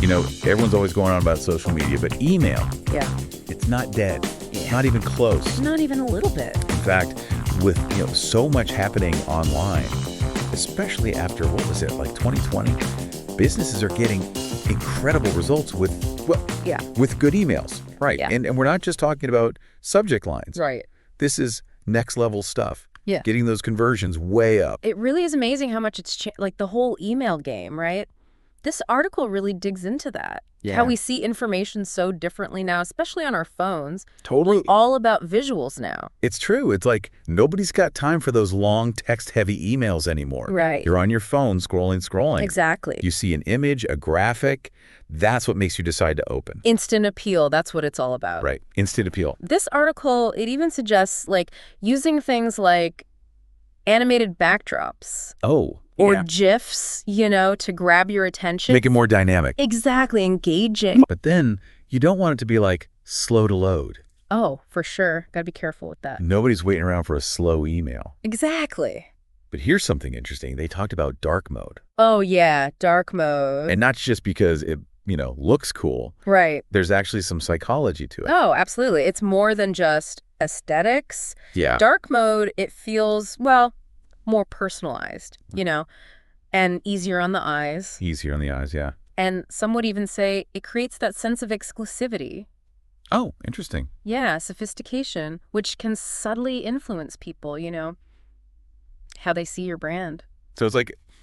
Everyone's always going on about social media, but email, Yeah. it's not dead. Yeah. Not even close. Not even a little bit. In fact, with so much happening online, especially after, what was it, like 2020, businesses are getting incredible results with good emails. Right. Yeah. And we're not just talking about subject lines. Right. This is next level stuff. Yeah. Getting those conversions way up. It really is amazing how much it's like the whole email game, right? This article really digs into that. Yeah. How we see information so differently now, especially on our phones. Totally. All about visuals now. It's true. It's like nobody's got time for those long text-heavy emails anymore. Right. You're on your phone scrolling. Exactly. You see an image, a graphic. That's what makes you decide to open. Instant appeal. That's what it's all about. Right. Instant appeal. This article, it even suggests using things like animated backdrops. Oh. Or yeah. GIFs, to grab your attention. Make it more dynamic. Exactly. Engaging. But then you don't want it to be slow to load. Oh, for sure. Got to be careful with that. Nobody's waiting around for a slow email. Exactly. But here's something interesting. They talked about dark mode. Oh, yeah. Dark mode. And not just because it, looks cool. Right. There's actually some psychology to it. Oh, absolutely. It's more than just aesthetics. Yeah. Dark mode, it feels, more personalized, and easier on the eyes. Easier on the eyes, yeah. And some would even say it creates that sense of exclusivity. Oh, interesting. Yeah, sophistication, which can subtly influence people, how they see your brand. So it's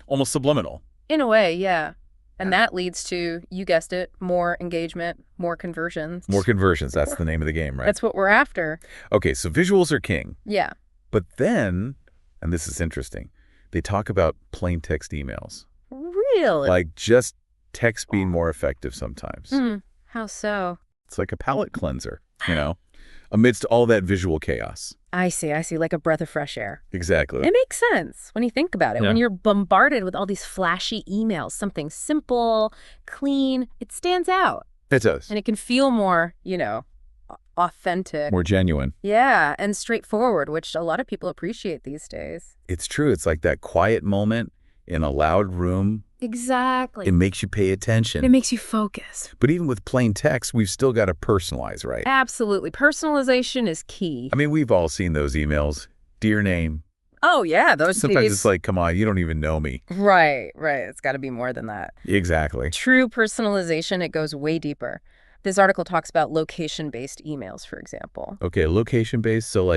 almost subliminal. In a way, yeah. And that leads to, you guessed it, more engagement, more conversions. More conversions. That's the name of the game, right? That's what we're after. Okay, so visuals are king. Yeah. But then, and this is interesting, they talk about plain text emails. Really? Just text being more effective sometimes. How so? It's like a palate cleanser, amidst all that visual chaos. I see, like a breath of fresh air. Exactly. It makes sense when you think about it. Yeah. When you're bombarded with all these flashy emails, something simple, clean, it stands out. It does. And it can feel more, authentic. More genuine. Yeah, and straightforward, which a lot of people appreciate these days. It's true. It's like that quiet moment in a loud room. Exactly. It makes you pay attention. It makes you focus. But even with plain text, we've still got to personalize, right? Absolutely. Personalization is key. I mean, we've all seen those emails. Dear name. Oh, yeah. Sometimes it's like, come on, you don't even know me. Right. It's got to be more than that. Exactly. True personalization, it goes way deeper. This article talks about location-based emails, for example. Okay, location-based, so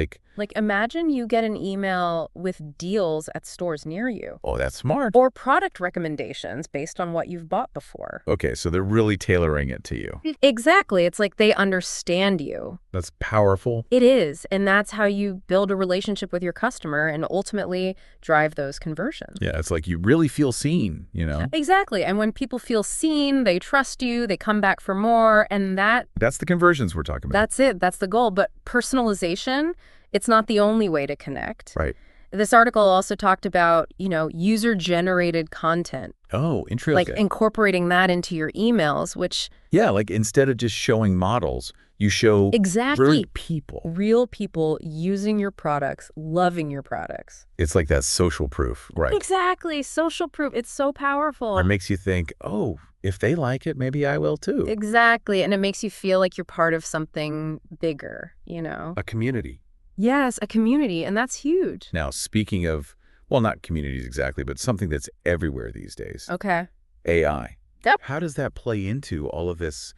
imagine you get an email with deals at stores near you. Oh, that's smart. Or product recommendations based on what you've bought before. Okay, so they're really tailoring it to you. Exactly. It's like they understand you. That's powerful. It is. And that's how you build a relationship with your customer and ultimately drive those conversions. Yeah, it's like you really feel seen, Exactly. And when people feel seen, they trust you, they come back for more, and that's the conversions we're talking about. That's it. That's the goal. But personalization, it's not the only way to connect. Right. This article also talked about, user-generated content. Oh, interesting. Incorporating that into your emails, which... Yeah, instead of just showing models, you show exactly real people using your products, loving your products. It's like that social proof, right? Exactly. Social proof. It's so powerful. It makes you think, oh, if they like it, maybe I will too. Exactly. And it makes you feel like you're part of something bigger, A community. Yes, a community. And that's huge. Now, speaking of, well, not communities exactly, but something that's everywhere these days. Okay. AI. Yep. How does that play into all of this,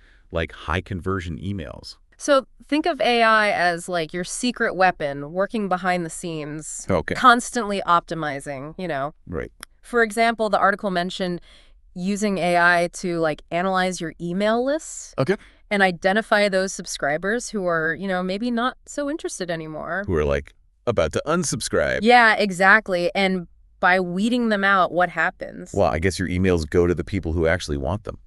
high conversion emails? So think of AI as your secret weapon working behind the scenes. Okay. Constantly optimizing, Right. For example, the article mentioned using AI to analyze your email lists. Okay. And identify those subscribers who are, maybe not so interested anymore. Who are about to unsubscribe. Yeah, exactly. And by weeding them out, what happens? Well, I guess your emails go to the people who actually want them.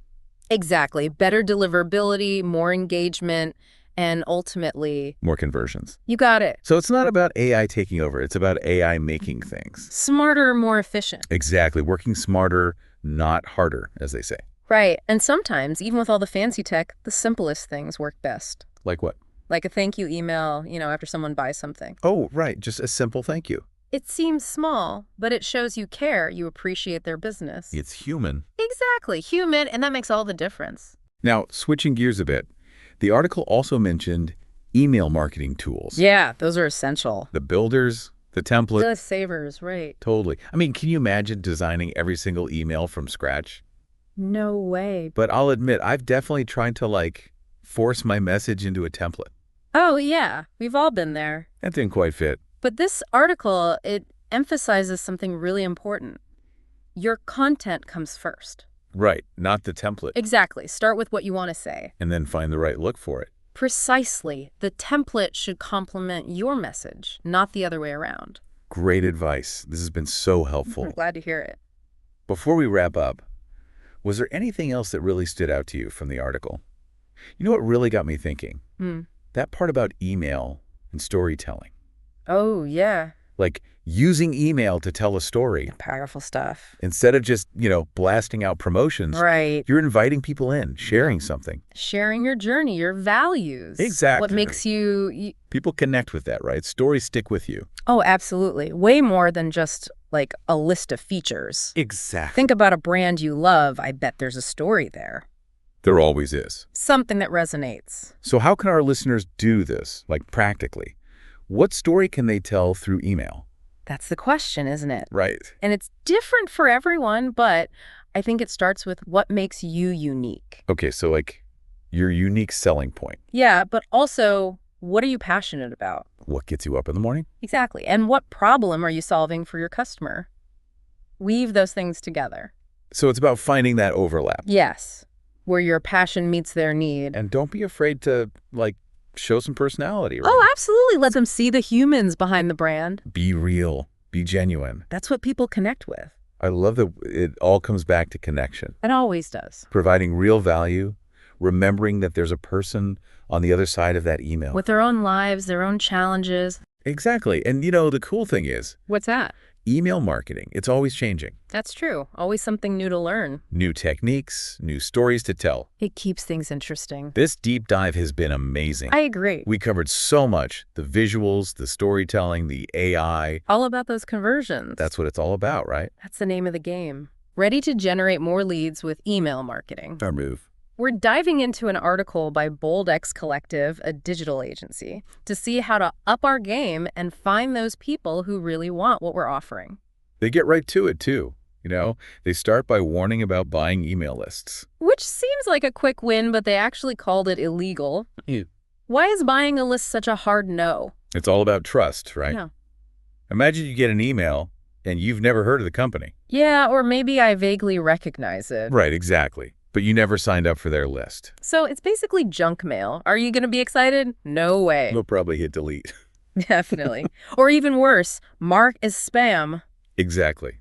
Exactly. Better deliverability, more engagement, and ultimately... more conversions. You got it. So it's not about AI taking over. It's about AI making things. Smarter, more efficient. Exactly. Working smarter, not harder, as they say. Right. And sometimes, even with all the fancy tech, the simplest things work best. Like what? Like a thank you email, after someone buys something. Oh, right. Just a simple thank you. It seems small, but it shows you care, you appreciate their business. It's human. Exactly, human, and that makes all the difference. Now, switching gears a bit, the article also mentioned email marketing tools. Yeah, those are essential. The builders, the template. The savers, right. Totally. I mean, can you imagine designing every single email from scratch? No way. But I'll admit, I've definitely tried to, force my message into a template. Oh, yeah, we've all been there. That didn't quite fit. But this article, it emphasizes something really important. Your content comes first. Right, not the template. Exactly. Start with what you want to say. And then find the right look for it. Precisely. The template should complement your message, not the other way around. Great advice. This has been so helpful. I'm glad to hear it. Before we wrap up, was there anything else that really stood out to you from the article? You know what really got me thinking? That part about email and storytelling. Oh, yeah. Like using email to tell a story. Powerful stuff. Instead of just, blasting out promotions. Right. You're inviting people in, sharing something. Sharing your journey, your values. Exactly. What makes you... People connect with that, right? Stories stick with you. Oh, absolutely. Way more than just like a list of features. Exactly. Think about a brand you love. I bet there's a story there. There always is. Something that resonates. So how can our listeners do this, practically? What story can they tell through email? That's the question, isn't it? Right. And it's different for everyone, but I think it starts with what makes you unique. Okay, so your unique selling point. Yeah, but also, what are you passionate about? What gets you up in the morning? Exactly. And what problem are you solving for your customer? Weave those things together. So it's about finding that overlap. Yes, where your passion meets their need. And don't be afraid to, show some personality. Right? Oh, absolutely. Let them see the humans behind the brand. Be real. Be genuine. That's what people connect with. I love that it all comes back to connection. It always does. Providing real value, remembering that there's a person on the other side of that email. With their own lives, their own challenges. Exactly. And the cool thing is, What's that? email marketing, it's always changing. That's true. Always something new to learn. New techniques, new stories to tell. It keeps things interesting. This deep dive has been amazing. I agree. We covered so much, the visuals, the storytelling, the AI. All about those conversions. That's what it's all about, right? That's the name of the game. Ready to generate more leads with email marketing. Our move. We're diving into an article by BoldX Collective, a digital agency, to see how to up our game and find those people who really want what we're offering. They get right to it, too. They start by warning about buying email lists. Which seems like a quick win, but they actually called it illegal. Yeah. Why is buying a list such a hard no? It's all about trust, right? Yeah. Imagine you get an email and you've never heard of the company. Yeah, or maybe I vaguely recognize it. Right, exactly. But you never signed up for their list. So it's basically junk mail. Are you going to be excited? No way. They'll probably hit delete. Definitely. Or even worse, mark as spam. Exactly.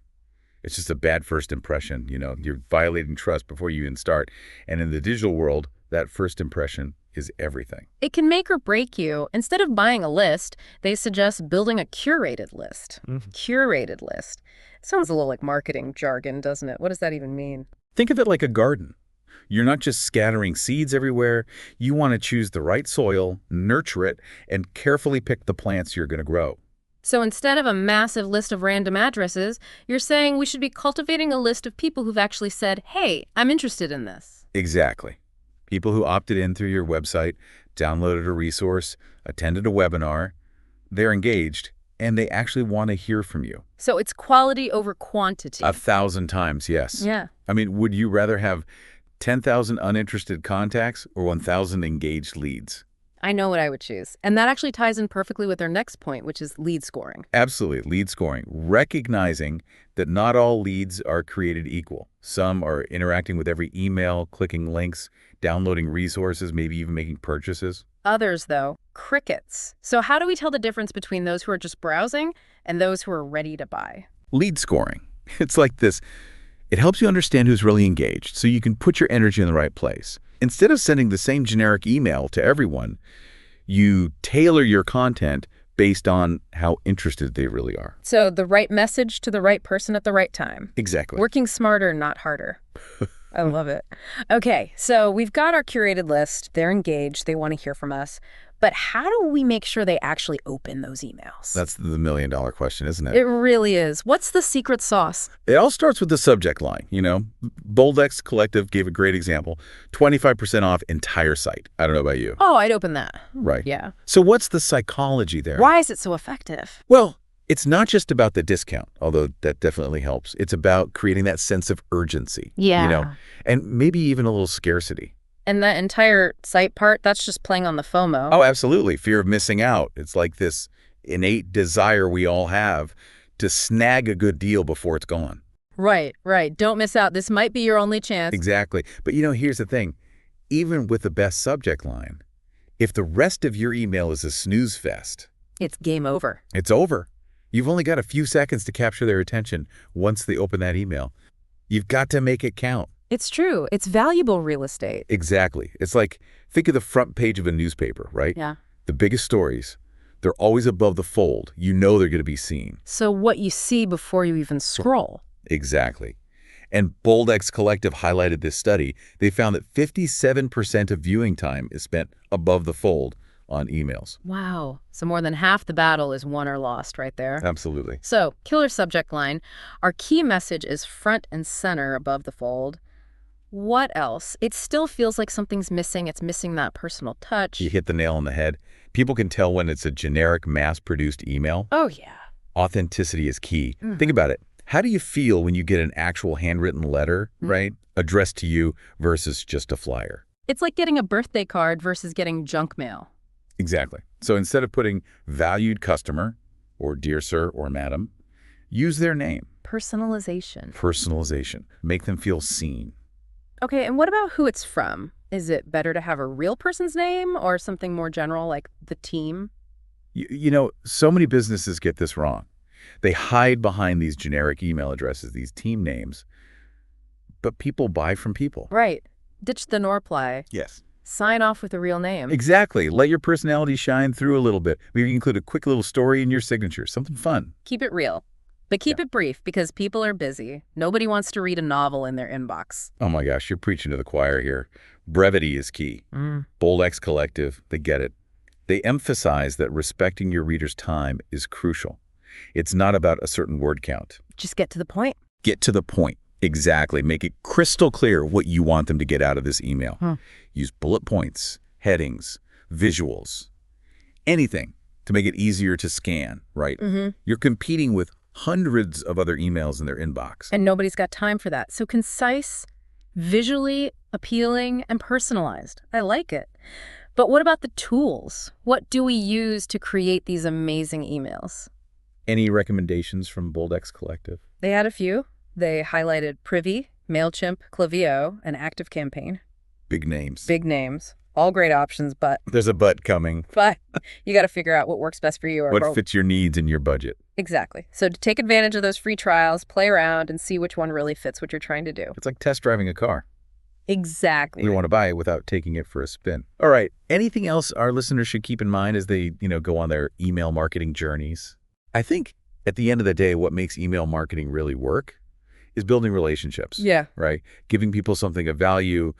It's just a bad first impression. You're violating trust before you even start. And in the digital world, that first impression is everything. It can make or break you. Instead of buying a list, they suggest building a curated list. Curated list. Sounds a little like marketing jargon, doesn't it? What does that even mean? Think of it like a garden. You're not just scattering seeds everywhere. You want to choose the right soil, nurture it, and carefully pick the plants you're going to grow. So instead of a massive list of random addresses, you're saying we should be cultivating a list of people who've actually said, hey, I'm interested in this. Exactly. People who opted in through your website, downloaded a resource, attended a webinar, they're engaged, and they actually want to hear from you. So it's quality over quantity. 1,000 times, yes. Yeah. I mean, would you rather have 10,000 uninterested contacts or 1,000 engaged leads? I know what I would choose. And that actually ties in perfectly with our next point, which is lead scoring. Absolutely, lead scoring. Recognizing that not all leads are created equal. Some are interacting with every email, clicking links, downloading resources, maybe even making purchases. Others, though, crickets. So how do we tell the difference between those who are just browsing and those who are ready to buy? Lead scoring. It's like this. It helps you understand who's really engaged so you can put your energy in the right place. Instead of sending the same generic email to everyone, you tailor your content based on how interested they really are. So the right message to the right person at the right time. Exactly. Working smarter, not harder. I love it. Okay, so we've got our curated list. They're engaged. They want to hear from us. But how do we make sure they actually open those emails? That's the million-dollar question, isn't it? It really is. What's the secret sauce? It all starts with the subject line, you know. Boldex Collective gave a great example. 25% off entire site. I don't know about you. Oh, I'd open that. Right. Yeah. So what's the psychology there? Why is it so effective? Well, it's not just about the discount, although that definitely helps. It's about creating that sense of urgency. Yeah. You know, and maybe even a little scarcity. And that entire site part, that's just playing on the FOMO. Oh, absolutely. Fear of missing out. It's like this innate desire we all have to snag a good deal before it's gone. Right, right. Don't miss out. This might be your only chance. Exactly. But, you know, here's the thing. Even with the best subject line, if the rest of your email is a snooze fest, It's game over. it's over. You've only got a few seconds to capture their attention once they open that email. You've got to make it count. It's true. It's valuable real estate. Exactly. It's like, think of the front page of a newspaper, right? Yeah. The biggest stories, they're always above the fold. You know they're going to be seen. So what you see before you even scroll. Exactly. And Boldex Collective highlighted this study. They found that 57% of viewing time is spent above the fold on emails. Wow. So more than half the battle is won or lost right there. Absolutely. So, killer subject line. Our key message is front and center above the fold. What else? It still feels like something's missing. It's missing that personal touch. You hit the nail on the head. People can tell when it's a generic, mass-produced email. Oh, yeah. Authenticity is key. Think about it. How do you feel when you get an actual handwritten letter, right, addressed to you versus just a flyer? It's like getting a birthday card versus getting junk mail. Exactly. So instead of putting valued customer or dear sir or madam, use their name. Personalization. Personalization. Make them feel seen. Okay, and what about who it's from? Is it better to have a real person's name or something more general like the team? You know, so many businesses get this wrong. They hide behind these generic email addresses, these team names, but people buy from people. Right. Ditch the Norply. Yes. Sign off with a real name. Exactly. Let your personality shine through a little bit. Maybe include a quick little story in your signature, something fun. Keep it real. But keep it brief because people are busy. Nobody wants to read a novel in their inbox. Oh my gosh, you're preaching to the choir here. Brevity is key. Boldex Collective, they get it. They emphasize that respecting your reader's time is crucial. It's not about a certain word count. Just get to the point. Get to the point. Exactly. Make it crystal clear what you want them to get out of this email. Use bullet points, headings, visuals, anything to make it easier to scan, right? You're competing with hundreds of other emails in their inbox. And nobody's got time for that. So concise, visually appealing, and personalized. I like it. But what about the tools? What do we use to create these amazing emails? Any recommendations from Boldex Collective? They had a few. They highlighted Privy, MailChimp, Klaviyo, and ActiveCampaign. Big names. Big names. All great options, but There's a but coming. you got to figure out what works best for you. What fits your needs and your budget. Exactly. So to take advantage of those free trials, play around and see which one really fits what you're trying to do. It's like test driving a car. Exactly. We want to buy it without taking it for a spin. All right. Anything else our listeners should keep in mind as they, go on their email marketing journeys? I think at the end of the day, what makes email marketing really work is building relationships. Yeah. Right? Giving people something of value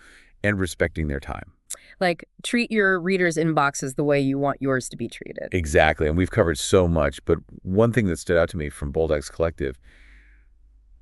and respecting their time. Like, treat your readers' inboxes the way you want yours to be treated. Exactly. And we've covered so much. But one thing that stood out to me from Boldex Collective,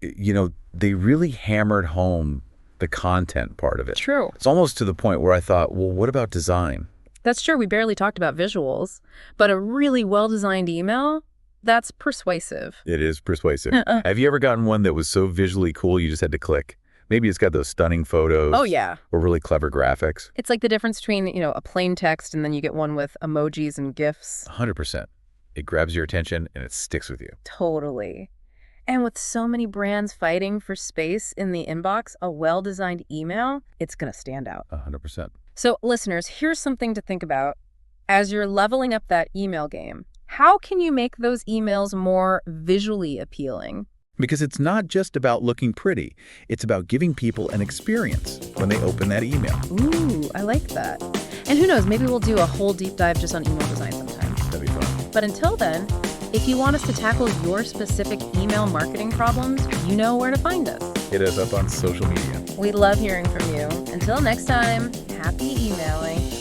they really hammered home the content part of it. True. It's almost to the point where I thought, well, what about design? That's true. We barely talked about visuals, but a really well-designed email, that's persuasive. It is persuasive. Have you ever gotten one that was so visually cool you just had to click? Maybe it's got those stunning photos. Oh, yeah. Or really clever graphics. It's like the difference between, a plain text and then you get one with emojis and GIFs. 100%. It grabs your attention and it sticks with you. Totally. And with so many brands fighting for space in the inbox, a well-designed email, it's going to stand out. 100%. So, listeners, here's something to think about. As you're leveling up that email game, how can you make those emails more visually appealing? Because it's not just about looking pretty. It's about giving people an experience when they open that email. Ooh, I like that. And who knows, maybe we'll do a whole deep dive just on email design sometime. That'd be fun. But until then, if you want us to tackle your specific email marketing problems, you know where to find us. Hit us up on social media. We love hearing from you. Until next time, happy emailing.